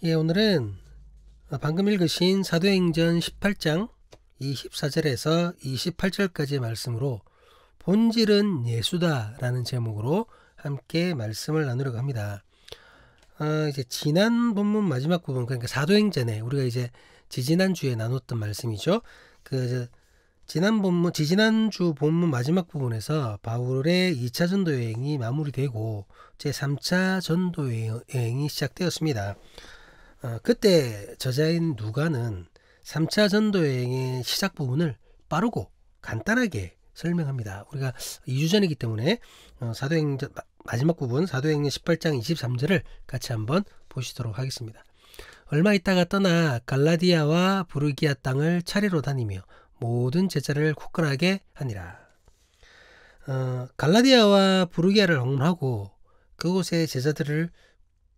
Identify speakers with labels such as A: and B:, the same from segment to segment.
A: 예, 오늘은 방금 읽으신 사도행전 18장 24절에서 28절까지의 말씀으로 본질은 예수다 라는 제목으로 함께 말씀을 나누려고 합니다. 이제 지난 본문 마지막 부분, 그러니까 사도행전에 우리가 이제 지지난주에 나눴던 말씀이죠. 지지난주 본문 마지막 부분에서 바울의 2차 전도 여행이 마무리되고 제3차 전도 여행이 시작되었습니다. 그때 저자인 누가는 3차 전도 여행의 시작 부분을 빠르고 간단하게 설명합니다. 우리가 2주 전이기 때문에 사도행전 마지막 부분 사도행전 18장 23절을 같이 한번 보시도록 하겠습니다. 얼마 있다가 떠나 갈라디아와 부르기아 땅을 차례로 다니며 모든 제자를 굳건하게 하니라. 갈라디아와 부르기아를 방문하고 그곳의 제자들을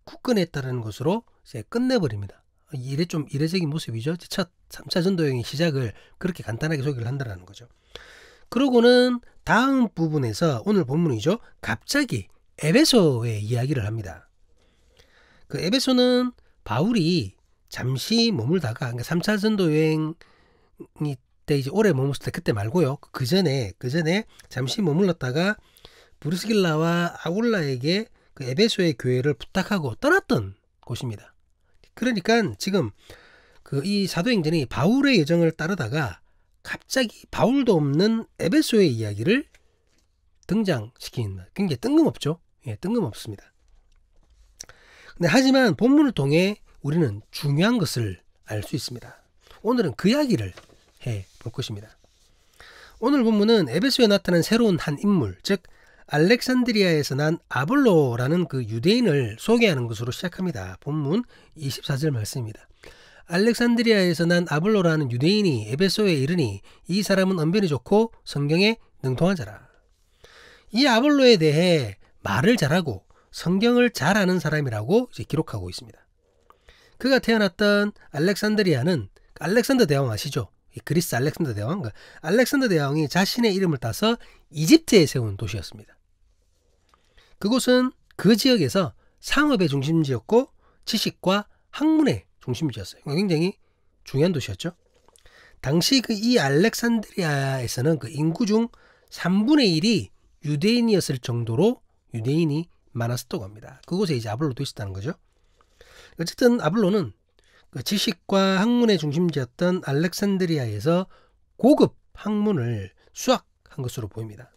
A: 굳건했다는 것으로 이제 끝내버립니다. 이래 좀 이례적인 모습이죠. 첫 3차 전도 여행의 시작을 그렇게 간단하게 소개를 한다는 거죠. 그러고는 다음 부분에서 오늘 본문이죠. 갑자기 에베소의 이야기를 합니다. 그 에베소는 바울이 잠시 머물다가, 그러니까 3차 전도 여행이 때 이제 오래 머물렀을 때 그때 말고요. 그 전에 잠시 머물렀다가 브리스길라와 아굴라에게 그 에베소의 교회를 부탁하고 떠났던 곳입니다. 그러니까 지금 이 사도행전이 바울의 여정을 따르다가 갑자기 바울도 없는 에베소의 이야기를 등장시킨, 굉장히 뜬금없죠. 예, 뜬금없습니다. 근데 하지만 본문을 통해 우리는 중요한 것을 알 수 있습니다. 오늘은 그 이야기를 해볼 것입니다. 오늘 본문은 에베소에 나타난 새로운 한 인물, 즉 알렉산드리아에서 난 아볼로라는 그 유대인을 소개하는 것으로 시작합니다. 본문 24절 말씀입니다. 알렉산드리아에서 난 아볼로라는 유대인이 에베소에 이르니 이 사람은 언변이 좋고 성경에 능통한 자라. 이 아볼로에 대해 말을 잘하고 성경을 잘 아는 사람이라고 이제 기록하고 있습니다. 그가 태어났던 알렉산드리아는 알렉산더 대왕 아시죠? 그리스 알렉산더 대왕. 알렉산더 대왕이 자신의 이름을 따서 이집트에 세운 도시였습니다. 그곳은 그 지역에서 상업의 중심지였고 지식과 학문의 중심지였어요. 굉장히 중요한 도시였죠. 당시 이 알렉산드리아에서는 그 인구 중 3분의 1이 유대인이었을 정도로 유대인이 많았었다고 합니다. 그곳에 이제 아볼로도 있었다는 거죠. 어쨌든 아볼로는 그 지식과 학문의 중심지였던 알렉산드리아에서 고급 학문을 수학한 것으로 보입니다.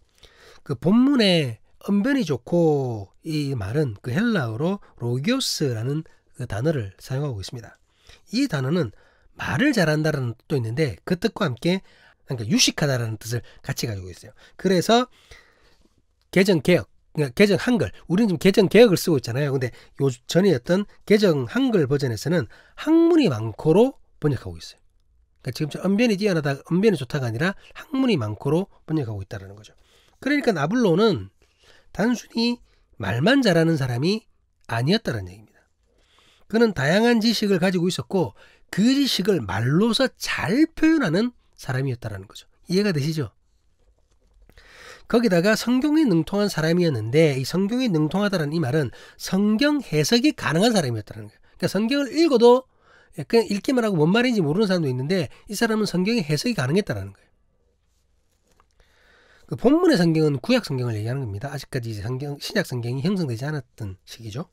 A: 그 본문에 언변이 좋고 이 말은 그 헬라어로 로기오스라는 그 단어를 사용하고 있습니다. 이 단어는 말을 잘한다는 뜻도 있는데 그 뜻과 함께 그러니까 유식하다라는 뜻을 같이 가지고 있어요. 그래서 개정개혁, 그러니까 개정 한글, 우리는 지금 개정 개혁을 쓰고 있잖아요. 근데 요 전이었던 개정 한글 버전에서는 학문이 많고로 번역하고 있어요. 그러니까 지금 언변이 뛰어나다, 언변이 좋다가 아니라 학문이 많고로 번역하고 있다는 거죠. 그러니까 아볼로는 단순히 말만 잘하는 사람이 아니었다는 얘기입니다. 그는 다양한 지식을 가지고 있었고 그 지식을 말로서 잘 표현하는 사람이었다는 거죠. 이해가 되시죠? 거기다가 성경에 능통한 사람이었는데 이 성경에 능통하다는 이 말은 성경 해석이 가능한 사람이었다는 거예요. 그러니까 성경을 읽어도 그냥 읽기만 하고 뭔 말인지 모르는 사람도 있는데 이 사람은 성경의 해석이 가능했다는 거예요. 그 본문의 성경은 구약 성경을 얘기하는 겁니다. 아직까지 이제 신약 성경이 형성되지 않았던 시기죠.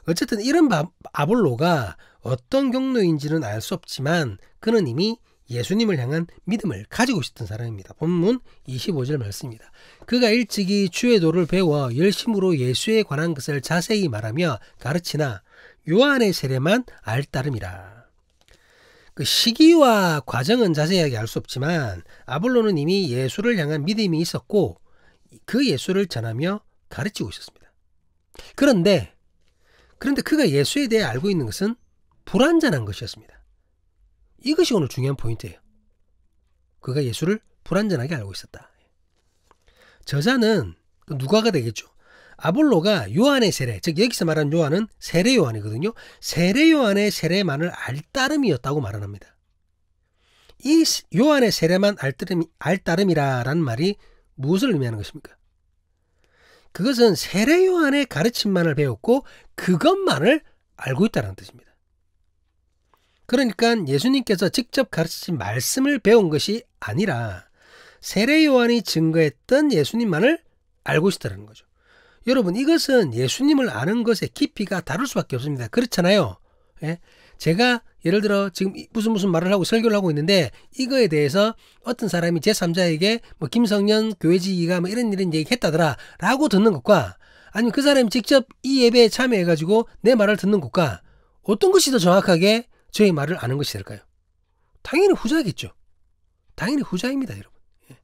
A: 어쨌든 이런 아볼로가 어떤 경로인지는 알 수 없지만 그는 이미 예수님을 향한 믿음을 가지고 있었던 사람입니다. 본문 25절 말씀입니다. 그가 일찍이 주의 도를 배워 열심으로 예수에 관한 것을 자세히 말하며 가르치나 요한의 세례만 알 따름이라. 그 시기와 과정은 자세하게 알 수 없지만 아볼로는 이미 예수를 향한 믿음이 있었고 그 예수를 전하며 가르치고 있었습니다. 그런데 그가 예수에 대해 알고 있는 것은 불완전한 것이었습니다. 이것이 오늘 중요한 포인트예요. 그가 예수를 불완전하게 알고 있었다. 저자는 누가가 되겠죠. 아볼로가 요한의 세례, 즉 여기서 말하는 요한은 세례 요한이거든요. 세례 요한의 세례만을 알 따름이었다고 말합니다. 이 요한의 세례만 알 따름이라는 말이 무엇을 의미하는 것입니까? 그것은 세례 요한의 가르침만을 배웠고 그것만을 알고 있다는 뜻입니다. 그러니까 예수님께서 직접 가르치신 말씀을 배운 것이 아니라 세례 요한이 증거했던 예수님만을 알고 있었다는 거죠. 여러분, 이것은 예수님을 아는 것의 깊이가 다를 수밖에 없습니다. 그렇잖아요. 예? 제가 예를 들어 지금 무슨 말을 하고 설교를 하고 있는데 이거에 대해서 어떤 사람이 제3자에게 뭐 김성년 교회지기가 뭐 이런 얘기 했다더라 라고 듣는 것과 아니면 그 사람이 직접 이 예배에 참여해 가지고 내 말을 듣는 것과 어떤 것이 더 정확하게 저의 말을 아는 것이 될까요? 당연히 후자겠죠. 당연히 후자입니다, 여러분. 예.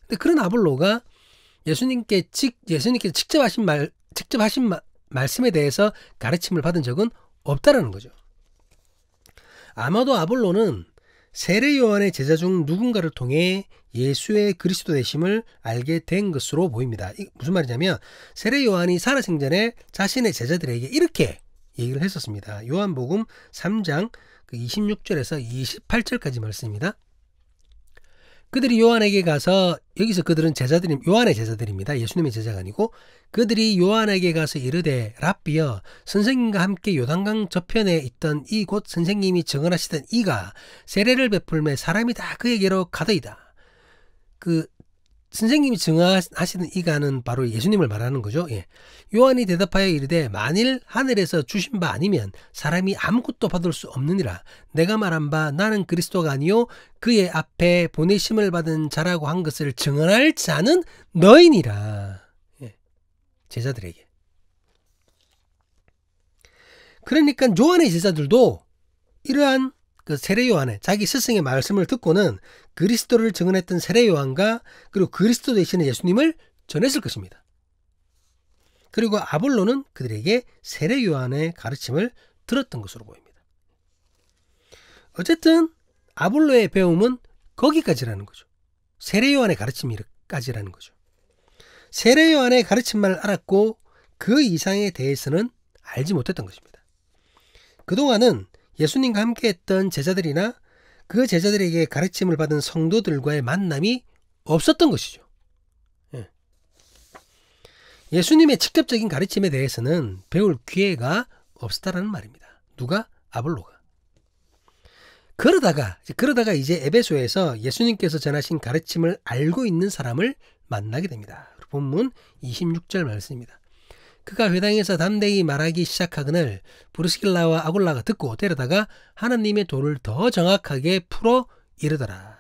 A: 근데 그런 아볼로가 예수님께서 직접 하신 말씀에 대해서 가르침을 받은 적은 없다라는 거죠. 아마도 아볼로는 세례 요한의 제자 중 누군가를 통해 예수의 그리스도 되심을 알게 된 것으로 보입니다. 무슨 말이냐면 세례 요한이 살아생전에 자신의 제자들에게 이렇게 얘기를 했었습니다. 요한복음 3장 26절에서 28절까지 말씀입니다. 그들이 요한에게 가서, 여기서 그들은 요한의 제자들입니다. 예수님의 제자가 아니고, 그들이 요한에게 가서 이르되 랍비여, 선생님과 함께 요단강 저편에 있던 이 곧 선생님이 증언하시던 이가 세례를 베풀매 사람이 다 그에게로 가더이다. 그 선생님이 증언하시던 이가는 바로 예수님을 말하는 거죠. 예. 요한이 대답하여 이르되 만일 하늘에서 주신 바 아니면 사람이 아무것도 받을 수 없느니라. 내가 말한 바 나는 그리스도가 아니요 그의 앞에 보내심을 받은 자라고 한 것을 증언할 자는 너희니라. 예. 제자들에게. 그러니까 요한의 제자들도 이러한 그 세례 요한의 자기 스승의 말씀을 듣고는 그리스도를 증언했던 세례 요한과 그리고 그리스도 되시는 예수님을 전했을 것입니다. 그리고 아볼로는 그들에게 세례 요한의 가르침을 들었던 것으로 보입니다. 어쨌든 아볼로의 배움은 거기까지라는 거죠. 세례 요한의 가르침까지라는 거죠. 세례 요한의 가르침만 알았고 그 이상에 대해서는 알지 못했던 것입니다. 그동안은 예수님과 함께했던 제자들이나 그 제자들에게 가르침을 받은 성도들과의 만남이 없었던 것이죠. 예. 예수님의 직접적인 가르침에 대해서는 배울 기회가 없었다라는 말입니다. 누가? 아볼로가. 그러다가 이제 에베소에서 예수님께서 전하신 가르침을 알고 있는 사람을 만나게 됩니다. 본문 26절 말씀입니다. 그가 회당에서 담대히 말하기 시작하거늘 브리스길라와 아굴라가 듣고 데려다가 하나님의 도를 더 정확하게 풀어 이르더라.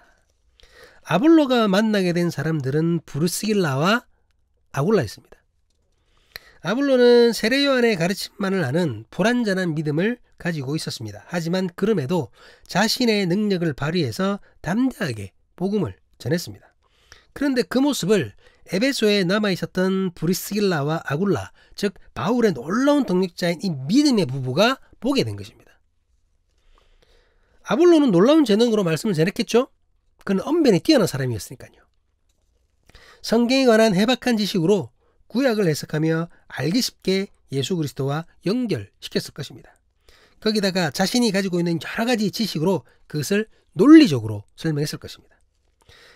A: 아볼로가 만나게 된 사람들은 브리스길라와 아굴라였습니다. 아볼로는 세례 요한의 가르침만을 아는 불완전한 믿음을 가지고 있었습니다. 하지만 그럼에도 자신의 능력을 발휘해서 담대하게 복음을 전했습니다. 그런데 그 모습을 에베소에 남아있었던 브리스길라와 아굴라, 즉 바울의 놀라운 동력자인 이 믿음의 부부가 보게 된 것입니다. 아볼로는 놀라운 재능으로 말씀을 전했겠죠? 그는 언변이 뛰어난 사람이었으니까요. 성경에 관한 해박한 지식으로 구약을 해석하며 알기 쉽게 예수 그리스도와 연결시켰을 것입니다. 거기다가 자신이 가지고 있는 여러 가지 지식으로 그것을 논리적으로 설명했을 것입니다.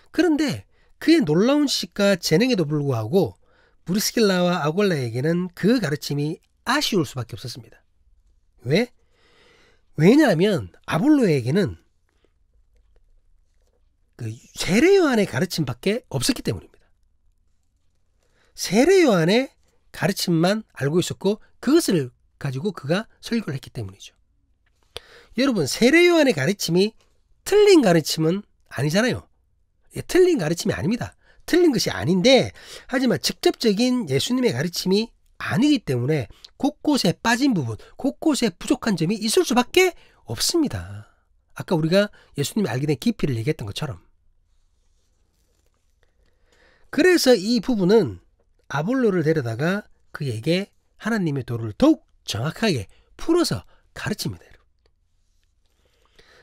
A: 그런데 그의 놀라운 지식과 재능에도 불구하고 브리스길라와 아굴라에게는 그 가르침이 아쉬울 수밖에 없었습니다. 왜? 왜냐하면 아볼로에게는 그 세례 요한의 가르침밖에 없었기 때문입니다. 세례 요한의 가르침만 알고 있었고 그것을 가지고 그가 설교를 했기 때문이죠. 여러분, 세례 요한의 가르침이 틀린 가르침은 아니잖아요. 틀린 가르침이 아닙니다. 틀린 것이 아닌데 하지만 직접적인 예수님의 가르침이 아니기 때문에 곳곳에 빠진 부분, 곳곳에 부족한 점이 있을 수밖에 없습니다. 아까 우리가 예수님이 알게 된 깊이를 얘기했던 것처럼. 그래서 이 부분은 아볼로를 데려다가 그에게 하나님의 도를 더욱 정확하게 풀어서 가르칩니다.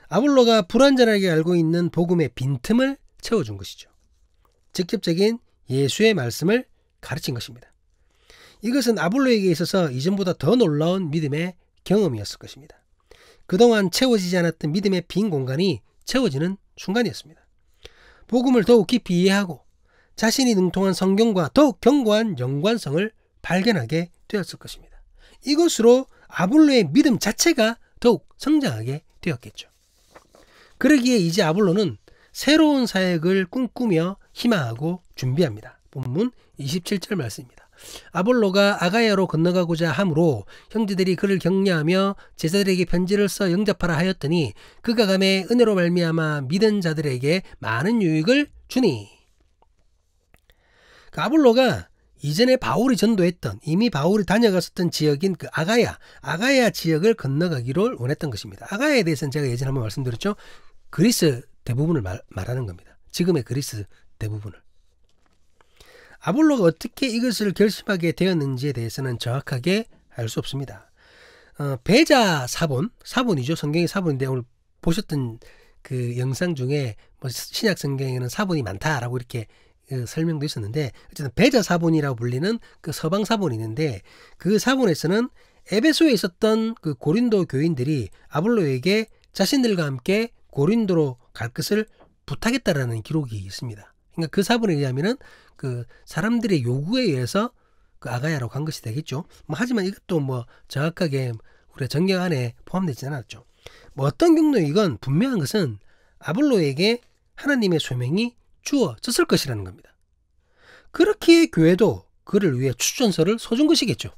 A: 아볼로가 불완전하게 알고 있는 복음의 빈틈을 채워준 것이죠. 직접적인 예수의 말씀을 가르친 것입니다. 이것은 아볼로에게 있어서 이전보다 더 놀라운 믿음의 경험이었을 것입니다. 그동안 채워지지 않았던 믿음의 빈 공간이 채워지는 순간이었습니다. 복음을 더욱 깊이 이해하고 자신이 능통한 성경과 더욱 견고한 연관성을 발견하게 되었을 것입니다. 이것으로 아볼로의 믿음 자체가 더욱 성장하게 되었겠죠. 그러기에 이제 아볼로는 새로운 사역을 꿈꾸며 희망하고 준비합니다. 본문 27절 말씀입니다. 아볼로가 아가야로 건너가고자 하므로 형제들이 그를 격려하며 제자들에게 편지를 써 영접하라 하였더니 그가 감에 은혜로 말미암아 믿은 자들에게 많은 유익을 주니. 그 아볼로가 이전에 바울이 전도했던, 이미 바울이 다녀갔었던 지역인 그 아가야 지역을 건너가기를 원했던 것입니다. 아가야에 대해서는 제가 예전에 한번 말씀드렸죠. 그리스 대부분을 말하는 겁니다. 지금의 그리스 대부분을. 아볼로가 어떻게 이것을 결심하게 되었는지에 대해서는 정확하게 알 수 없습니다. 배자 사본이죠. 성경의 사본인데 오늘 보셨던 그 영상 중에 뭐 신약 성경에는 사본이 많다라고 이렇게 설명도 있었는데, 어쨌든 배자 사본이라고 불리는 그 서방 사본이 있는데, 그 사본에서는 에베소에 있었던 그 고린도 교인들이 아볼로에게 자신들과 함께 고린도로 갈 것을 부탁했다라는 기록이 있습니다. 그러니까 그 사본에 의하면은 그 사람들의 요구에 의해서 그 아가야로 간 것이 되겠죠. 하지만 이것도 뭐 정확하게 우리가 정경 안에 포함되지 않았죠. 뭐 어떤 경우이건 분명한 것은 아볼로에게 하나님의 소명이 주어졌을 것이라는 겁니다. 그렇기에 교회도 그를 위해 추천서를 써준 것이겠죠.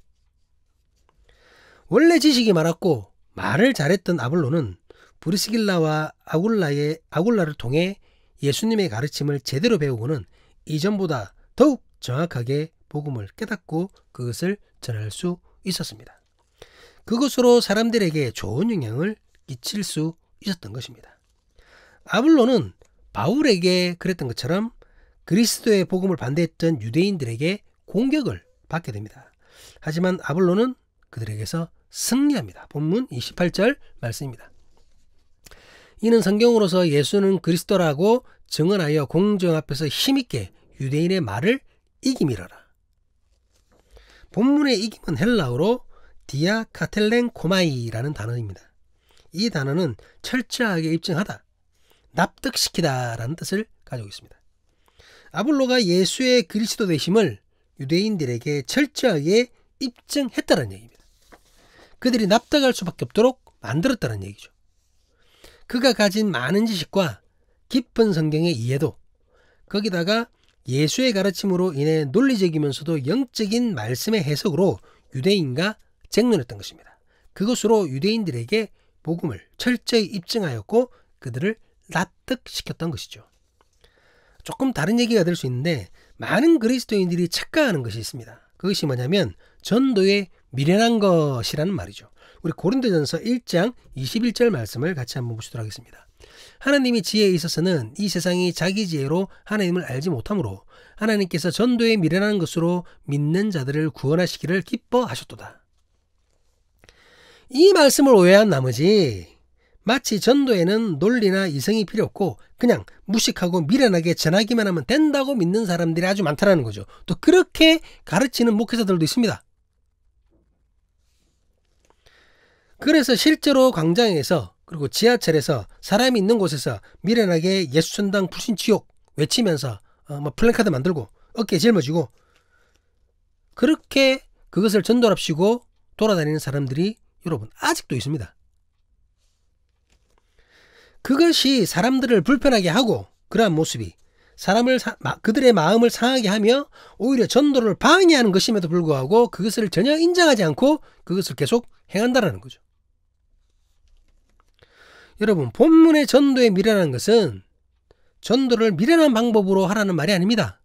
A: 원래 지식이 많았고 말을 잘했던 아볼로는 브리스길라와 아굴라를 통해 예수님의 가르침을 제대로 배우고는 이전보다 더욱 정확하게 복음을 깨닫고 그것을 전할 수 있었습니다. 그것으로 사람들에게 좋은 영향을 끼칠 수 있었던 것입니다. 아볼로는 바울에게 그랬던 것처럼 그리스도의 복음을 반대했던 유대인들에게 공격을 받게 됩니다. 하지만 아볼로는 그들에게서 승리합니다. 본문 28절 말씀입니다. 이는 성경으로서 예수는 그리스도라고 증언하여 공정 앞에서 힘있게 유대인의 말을 이기미러라. 본문의 이김은 헬라어로 디아카텔렌코마이라는 단어입니다. 이 단어는 철저하게 입증하다, 납득시키다 라는 뜻을 가지고 있습니다. 아볼로가 예수의 그리스도 되심을 유대인들에게 철저하게 입증했다는 얘기입니다. 그들이 납득할 수밖에 없도록 만들었다는 얘기죠. 그가 가진 많은 지식과 깊은 성경의 이해도, 거기다가 예수의 가르침으로 인해 논리적이면서도 영적인 말씀의 해석으로 유대인과 쟁론했던 것입니다. 그것으로 유대인들에게 복음을 철저히 입증하였고 그들을 납득시켰던 것이죠. 조금 다른 얘기가 될 수 있는데, 많은 그리스도인들이 착각하는 것이 있습니다. 그것이 뭐냐면 전도에 미련한 것이라는 말이죠. 우리 고린도전서 1장 21절 말씀을 같이 한번 보시도록 하겠습니다. 하나님이 지혜에 있어서는 이 세상이 자기 지혜로 하나님을 알지 못하므로 하나님께서 전도에 미련한 것으로 믿는 자들을 구원하시기를 기뻐하셨도다. 이 말씀을 오해한 나머지 마치 전도에는 논리나 이성이 필요 없고 그냥 무식하고 미련하게 전하기만 하면 된다고 믿는 사람들이 아주 많다는 거죠. 또 그렇게 가르치는 목회자들도 있습니다. 그래서 실제로 광장에서 그리고 지하철에서 사람이 있는 곳에서 미련하게 예수천당 불신지옥 외치면서 플래카드 만들고 어깨에 짊어지고 그렇게 그것을 전도랍시고 돌아다니는 사람들이 여러분 아직도 있습니다. 그것이 사람들을 불편하게 하고 그러한 모습이 그들의 마음을 상하게 하며 오히려 전도를 방해하는 것임에도 불구하고 그것을 전혀 인정하지 않고 그것을 계속 행한다는 거죠. 여러분, 본문의 전도에 미련한 것은 전도를 미련한 방법으로 하라는 말이 아닙니다.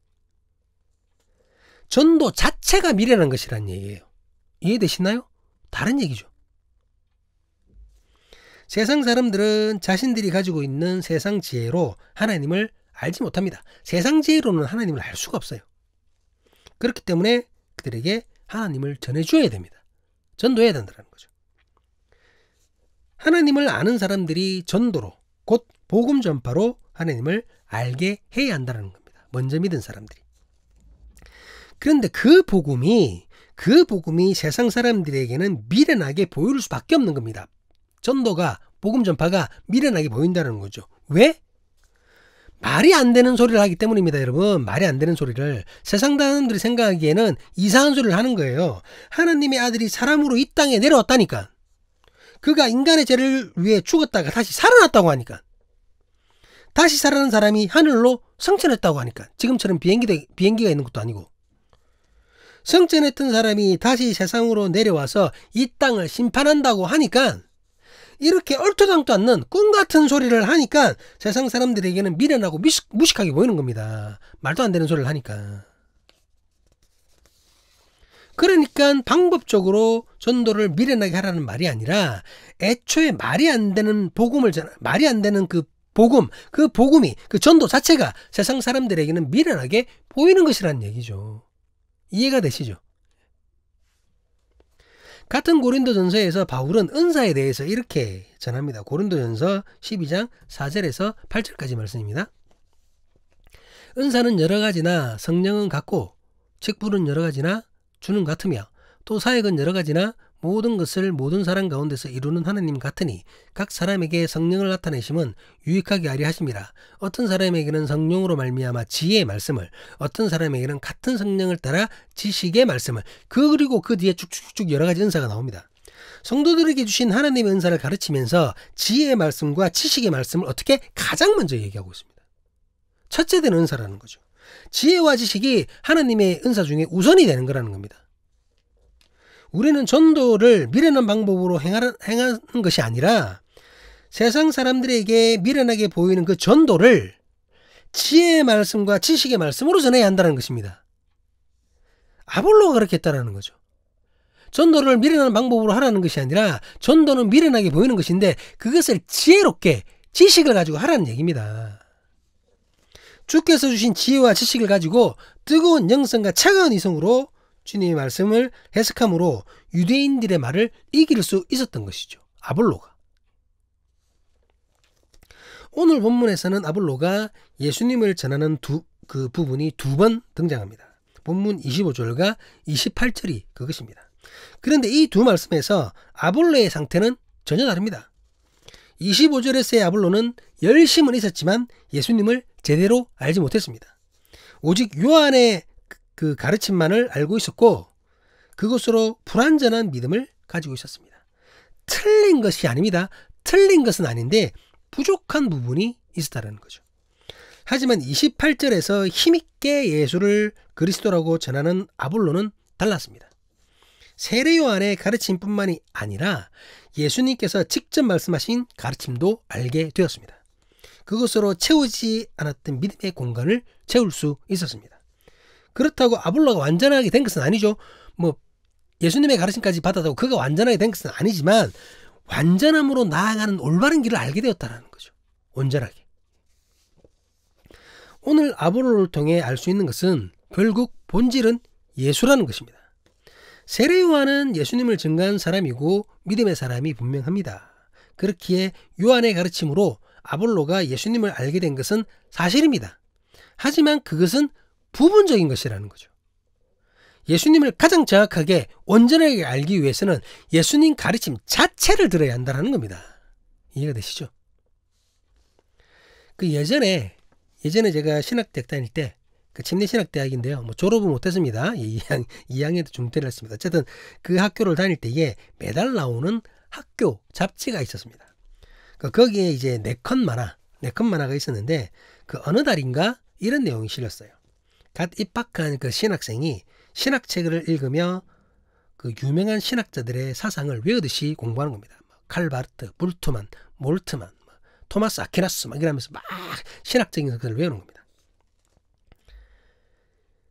A: 전도 자체가 미련한 것이라는 얘기예요. 이해되시나요? 다른 얘기죠. 세상 사람들은 자신들이 가지고 있는 세상 지혜로 하나님을 알지 못합니다. 세상 지혜로는 하나님을 알 수가 없어요. 그렇기 때문에 그들에게 하나님을 전해줘야 됩니다. 전도해야 된다는 거죠. 하나님을 아는 사람들이 전도로, 곧 복음 전파로 하나님을 알게 해야 한다는 겁니다. 먼저 믿은 사람들이. 그런데 그 복음이 세상 사람들에게는 미련하게 보일 수밖에 없는 겁니다. 전도가, 복음 전파가 미련하게 보인다는 거죠. 왜? 말이 안 되는 소리를 하기 때문입니다, 여러분. 말이 안 되는 소리를. 세상 사람들이 생각하기에는 이상한 소리를 하는 거예요. 하나님의 아들이 사람으로 이 땅에 내려왔다니까. 그가 인간의 죄를 위해 죽었다가 다시 살아났다고 하니까, 다시 살아난 사람이 하늘로 승천했다고 하니까, 지금처럼 비행기가 있는 것도 아니고, 승천했던 사람이 다시 세상으로 내려와서 이 땅을 심판한다고 하니까, 이렇게 얼토당토 않는 꿈같은 소리를 하니까 세상 사람들에게는 미련하고 무식하게 보이는 겁니다. 말도 안 되는 소리를 하니까. 그러니까 방법적으로 전도를 미련하게 하라는 말이 아니라, 애초에 말이 안 되는 말이 안 되는 그 복음이, 그 전도 자체가 세상 사람들에게는 미련하게 보이는 것이라는 얘기죠. 이해가 되시죠? 같은 고린도전서에서 바울은 은사에 대해서 이렇게 전합니다. 고린도전서 12장 4절에서 8절까지 말씀입니다. 은사는 여러 가지나 성령은 같고, 직분은 여러 가지나 주는 같으며, 또 사역은 여러 가지나 모든 것을 모든 사람 가운데서 이루는 하나님 같으니, 각 사람에게 성령을 나타내심은 유익하게 하려 하심이라. 어떤 사람에게는 성령으로 말미암아 지혜의 말씀을, 어떤 사람에게는 같은 성령을 따라 지식의 말씀을. 그리고 그 뒤에 쭉쭉쭉 여러 가지 은사가 나옵니다. 성도들에게 주신 하나님의 은사를 가르치면서 지혜의 말씀과 지식의 말씀을 어떻게 가장 먼저 얘기하고 있습니다. 첫째 되는 은사라는 거죠. 지혜와 지식이 하나님의 은사 중에 우선이 되는 거라는 겁니다. 우리는 전도를 미련한 방법으로 행하는 것이 아니라, 세상 사람들에게 미련하게 보이는 그 전도를 지혜의 말씀과 지식의 말씀으로 전해야 한다는 것입니다. 아볼로가 그렇게 했다는 거죠. 전도를 미련한 방법으로 하라는 것이 아니라, 전도는 미련하게 보이는 것인데 그것을 지혜롭게 지식을 가지고 하라는 얘기입니다. 주께서 주신 지혜와 지식을 가지고 뜨거운 영성과 차가운 이성으로 주님의 말씀을 해석함으로 유대인들의 말을 이길 수 있었던 것이죠. 아볼로가. 오늘 본문에서는 아볼로가 예수님을 전하는 그 부분이 두 번 등장합니다. 본문 25절과 28절이 그것입니다. 그런데 이 두 말씀에서 아볼로의 상태는 전혀 다릅니다. 25절에서의 아볼로는 열심은 있었지만 예수님을 제대로 알지 못했습니다. 오직 요한의 그 가르침만을 알고 있었고, 그것으로 불완전한 믿음을 가지고 있었습니다. 틀린 것이 아닙니다. 틀린 것은 아닌데 부족한 부분이 있었다는 거죠. 하지만 28절에서 힘있게 예수를 그리스도라고 전하는 아볼로는 달랐습니다. 세례 요한의 가르침뿐만이 아니라 예수님께서 직접 말씀하신 가르침도 알게 되었습니다. 그것으로 채우지 않았던 믿음의 공간을 채울 수 있었습니다. 그렇다고 아볼로가 완전하게 된 것은 아니죠. 예수님의 가르침까지 받았다고 그가 완전하게 된 것은 아니지만, 완전함으로 나아가는 올바른 길을 알게 되었다는 거죠. 온전하게. 오늘 아볼로를 통해 알 수 있는 것은 결국 본질은 예수라는 것입니다. 세례 요한은 예수님을 증거한 사람이고 믿음의 사람이 분명합니다. 그렇기에 요한의 가르침으로 아볼로가 예수님을 알게 된 것은 사실입니다. 하지만 그것은 부분적인 것이라는 거죠. 예수님을 가장 정확하게 온전하게 알기 위해서는 예수님 가르침 자체를 들어야 한다는 겁니다. 이해가 되시죠? 예전에 제가 신학대학 다닐 때, 침례신학대학인데요. 졸업은 못했습니다. 2학년 때 중퇴를 했습니다. 어쨌든 그 학교를 다닐 때에 매달 나오는 학교 잡지가 있었습니다. 거기에 이제 네컷 만화가 있었는데, 그 어느 달인가 이런 내용이 실렸어요. 갓 입학한 그 신학생이 신학책을 읽으며 그 유명한 신학자들의 사상을 외우듯이 공부하는 겁니다. 칼바르트, 불트만, 몰트만, 토마스 아퀴나스 이러면서 막 신학적인 것을 외우는 겁니다.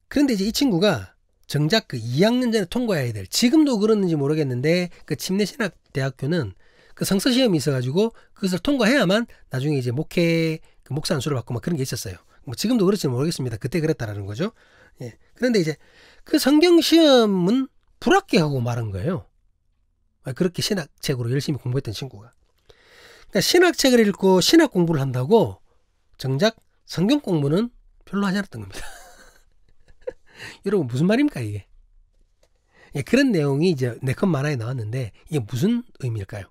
A: 그런데 이제 이 친구가 정작 그 2학년 전에 통과해야 될, 지금도 그러는지 모르겠는데 그 침례신학대학교는 그 성서시험이 있어가지고 그것을 통과해야만 나중에 이제 목사 안수를 받고 막 그런 게 있었어요. 지금도 그럴지는 모르겠습니다. 그때 그랬다라는 거죠. 예. 그런데 이제 그 성경시험은 불합격하고 말한 거예요. 그렇게 신학책으로 열심히 공부했던 친구가. 그러니까 신학책을 읽고 신학 공부를 한다고 정작 성경 공부는 별로 하지 않았던 겁니다. 여러분 무슨 말입니까 이게? 예, 그런 내용이 이제 네컷 만화에 나왔는데 이게 무슨 의미일까요?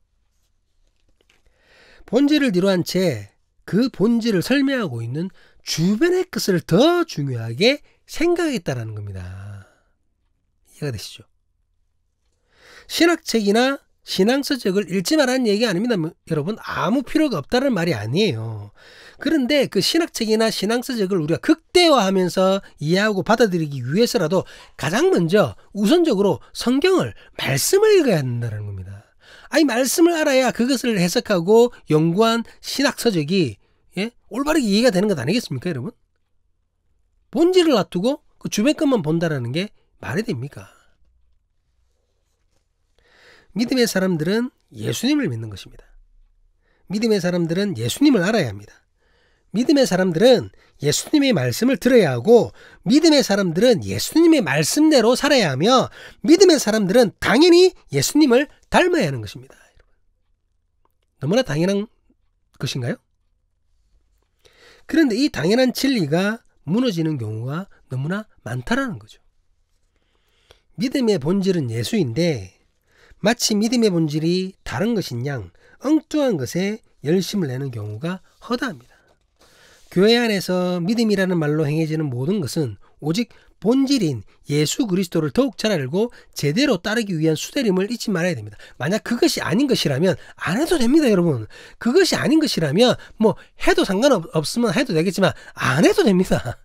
A: 본질을 뒤로한 채 그 본질을 설명하고 있는 주변의 것을 더 중요하게 생각했다라는 겁니다. 이해가 되시죠? 신학책이나 신앙서적을 읽지 말라는 얘기 아닙니다. 여러분, 아무 필요가 없다는 말이 아니에요. 그런데 그 신학책이나 신앙서적을 우리가 극대화하면서 이해하고 받아들이기 위해서라도 가장 먼저 우선적으로 성경을, 말씀을 읽어야 한다는 겁니다. 아니, 말씀을 알아야 그것을 해석하고 연구한 신학서적이 올바르게 이해가 되는 것 아니겠습니까, 여러분? 본질을 놔두고 그 주변 것만 본다라는 게 말이 됩니까? 믿음의 사람들은 예수님을 믿는 것입니다. 믿음의 사람들은 예수님을 알아야 합니다. 믿음의 사람들은 예수님의 말씀을 들어야 하고, 믿음의 사람들은 예수님의 말씀대로 살아야 하며, 믿음의 사람들은 당연히 예수님을 닮아야 하는 것입니다. 너무나 당연한 것인가요? 그런데 이 당연한 진리가 무너지는 경우가 너무나 많다라는 거죠. 믿음의 본질은 예수인데 마치 믿음의 본질이 다른 것인 양 엉뚱한 것에 열심을 내는 경우가 허다합니다. 교회 안에서 믿음이라는 말로 행해지는 모든 것은 오직 본질인 예수 그리스도를 더욱 잘 알고 제대로 따르기 위한 수대림을 잊지 말아야 됩니다. 만약 그것이 아닌 것이라면 안 해도 됩니다, 여러분. 그것이 아닌 것이라면 뭐 해도 상관없으면 해도 되겠지만 안 해도 됩니다.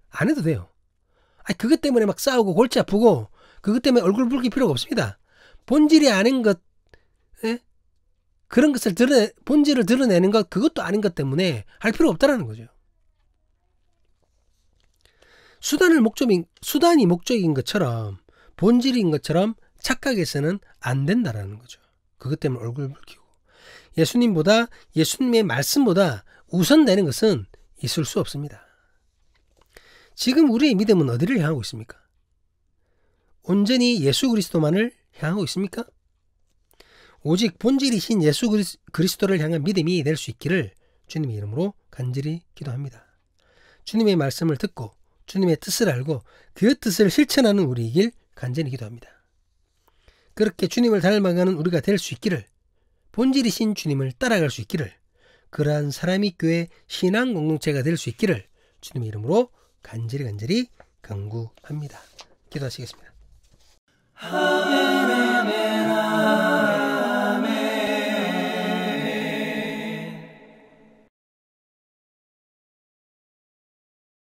A: 안 해도 돼요. 아니, 그것 때문에 막 싸우고 골치 아프고 그것 때문에 얼굴 붉힐 필요가 없습니다. 본질이 아닌 것, 그런 것을 본질을 드러내는 것, 그것도 아닌 것 때문에 할 필요 없다라는 거죠. 수단이 목적인 것처럼, 본질인 것처럼 착각해서는 안 된다라는 거죠. 그것 때문에 얼굴 붉히고. 예수님보다, 예수님의 말씀보다 우선되는 것은 있을 수 없습니다. 지금 우리의 믿음은 어디를 향하고 있습니까? 온전히 예수 그리스도만을 향하고 있습니까? 오직 본질이신 예수 그리스도를 향한 믿음이 될 수 있기를 주님의 이름으로 간절히 기도합니다. 주님의 말씀을 듣고 주님의 뜻을 알고 그 뜻을 실천하는 우리이길 간절히 기도합니다. 그렇게 주님을 닮아가는 우리가 될 수 있기를, 본질이신 주님을 따라갈 수 있기를, 그러한 사람이 교회 신앙 공동체가 될 수 있기를 주님의 이름으로 간절히 간구합니다. 기도하시겠습니다.